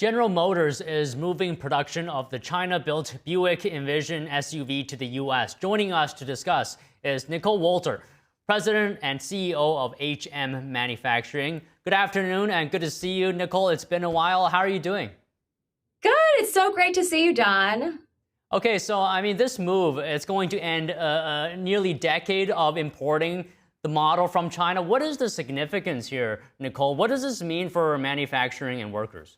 General Motors is moving production of the China-built Buick Envision SUV to the U.S. Joining us to discuss is Nicole Wolter, President and CEO of HM Manufacturing. Good afternoon and good to see you, Nicole. It's been a while. How are you doing? Good. It's so great to see you, Don. Okay, so this move, it's going to end a nearly decade of importing the model from China. What is the significance here, Nicole? What does this mean for manufacturing and workers?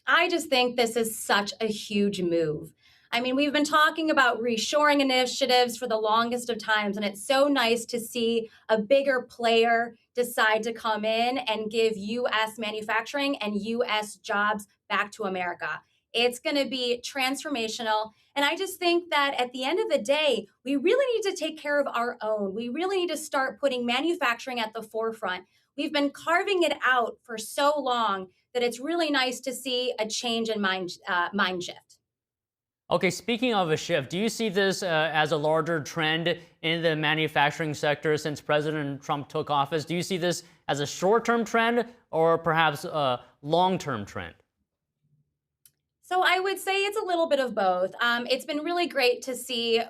I just think this is such a huge move. We've been talking about reshoring initiatives for the longest of times, and it's so nice to see a bigger player decide to come in and give U.S. manufacturing and U.S. jobs back to America. It's going to be transformational. And I just think that at the end of the day, we really need to take care of our own. We really need to start putting manufacturing at the forefront. We've been carving it out for so long that it's really nice to see a change in mind shift. Okay, speaking of a shift, do you see this as a larger trend in the manufacturing sector since President Trump took office? Do you see this as a short-term trend or perhaps a long-term trend? So I would say it's a little bit of both. It's been really great to see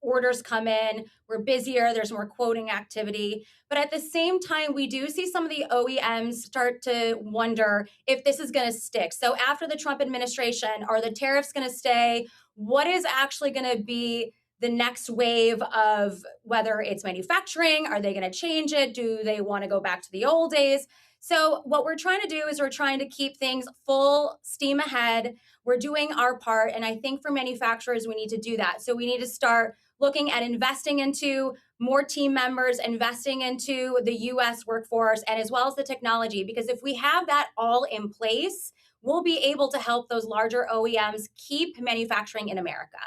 orders come in. We're busier. There's more quoting activity. But at the same time, we do see some of the OEMs start to wonder if this is going to stick. So after the Trump administration, are the tariffs going to stay? What is actually going to be the next wave of whether it's manufacturing? Are they going to change it? Do they want to go back to the old days? So what we're trying to do is we're trying to keep things full steam ahead. We're doing our part. And I think for manufacturers, we need to do that. So we need to start looking at investing into more team members, investing into the U.S. workforce, and as well as the technology. Because if we have that all in place, we'll be able to help those larger OEMs keep manufacturing in America.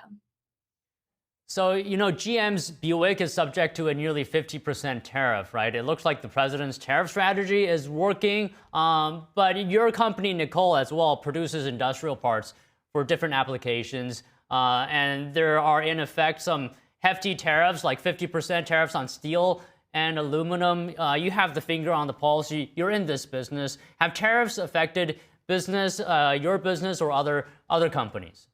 So, GM's Buick is subject to a nearly 50% tariff, right? It looks like the president's tariff strategy is working. But your company, Nicole, as well, produces industrial parts for different applications. And there are, in effect, some hefty tariffs, like 50% tariffs on steel and aluminum. You have the finger on the pulse. You're in this business. Have tariffs affected business, your business, or other companies?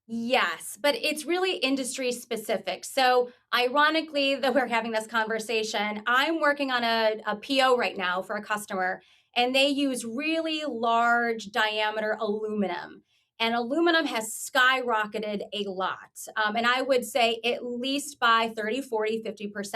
Yes, but it's really industry specific. So ironically that we're having this conversation, I'm working on a PO right now for a customer, and they use really large diameter aluminum. And aluminum has skyrocketed a lot. And I would say at least by 30, 40, 50%.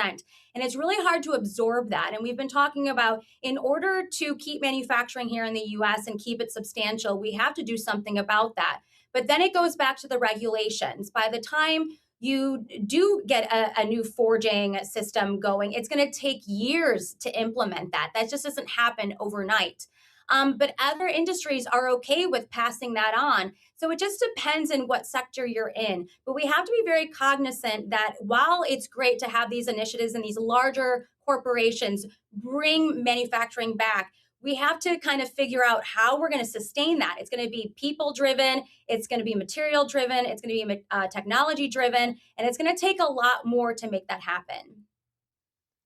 And it's really hard to absorb that. And we've been talking about in order to keep manufacturing here in the US and keep it substantial, we have to do something about that. But then it goes back to the regulations. By the time you do get a new forging system going, it's going to take years to implement that. That just doesn't happen overnight. But other industries are okay with passing that on. So it just depends in what sector you're in. But we have to be very cognizant that while it's great to have these initiatives and these larger corporations bring manufacturing back, we have to kind of figure out how we're going to sustain that. It's going to be people driven. It's going to be material driven. It's going to be technology driven. And it's going to take a lot more to make that happen.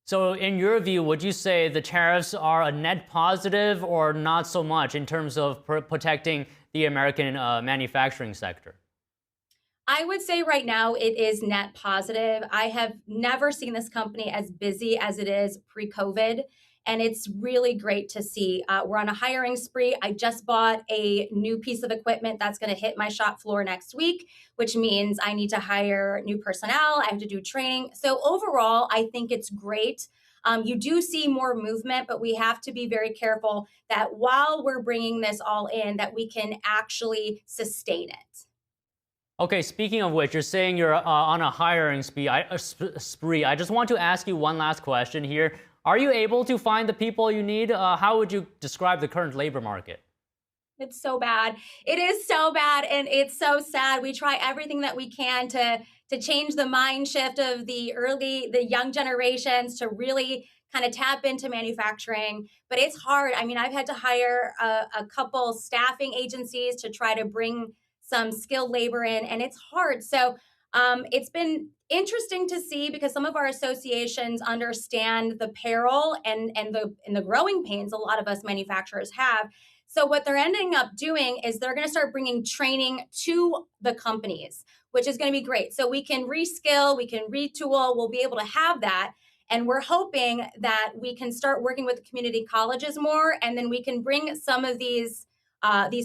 So in your view, would you say the tariffs are a net positive or not so much in terms of protecting the American manufacturing sector? I would say right now it is net positive. I have never seen this company as busy as it is pre-COVID. And it's really great to see. We're on a hiring spree. I just bought a new piece of equipment that's going to hit my shop floor next week, which means I need to hire new personnel. I have to do training. So overall, I think it's great. You do see more movement, but we have to be very careful that while we're bringing this all in, that we can actually sustain it. Okay, speaking of which, you're saying you're on a hiring spree. I just want to ask you one last question here. Are you able to find the people you need? How would you describe the current labor market? It's so bad. It is so bad, and it's so sad. We try everything that we can to change the mind shift of the young generations to really kind of tap into manufacturing. But it's hard. I've had to hire a couple staffing agencies to try to bring some skilled labor in, and it's hard. So it's been interesting to see because some of our associations understand the peril and the growing pains a lot of us manufacturers have. So what they're ending up doing is they're going to start bringing training to the companies, which is going to be great. So we can reskill, we can retool, we'll be able to have that. And we're hoping that we can start working with the community colleges more, and then we can bring some of these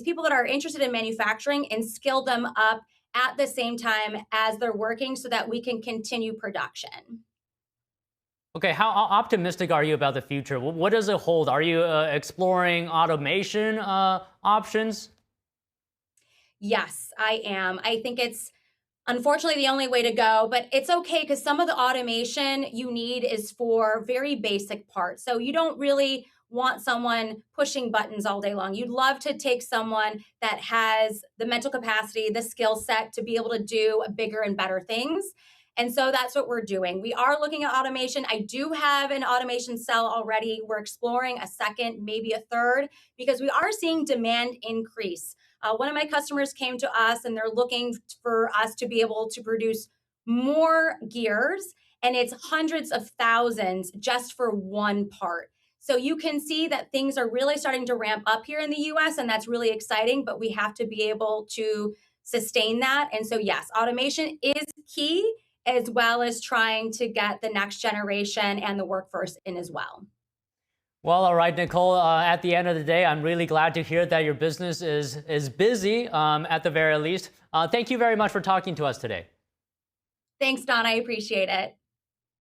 people that are interested in manufacturing and skill them up at the same time as they're working so that we can continue production. Okay, how optimistic are you about the future? What does it hold? Are you exploring automation options? Yes, I am. I think it's unfortunately the only way to go, but it's okay because some of the automation you need is for very basic parts. So you don't really want someone pushing buttons all day long. You'd love to take someone that has the mental capacity, the skill set to be able to do bigger and better things. And so that's what we're doing. We are looking at automation. I do have an automation cell already. We're exploring a second, maybe a third, because we are seeing demand increase. One of my customers came to us and they're looking for us to be able to produce more gears, and it's hundreds of thousands just for one part. So you can see that things are really starting to ramp up here in the US, and that's really exciting, but we have to be able to sustain that. And so, yes, automation is key, as well as trying to get the next generation and the workforce in as well. Well, all right, Nicole. At the end of the day, I'm really glad to hear that your business is busy, at the very least. Thank you very much for talking to us today. Thanks, Don. I appreciate it.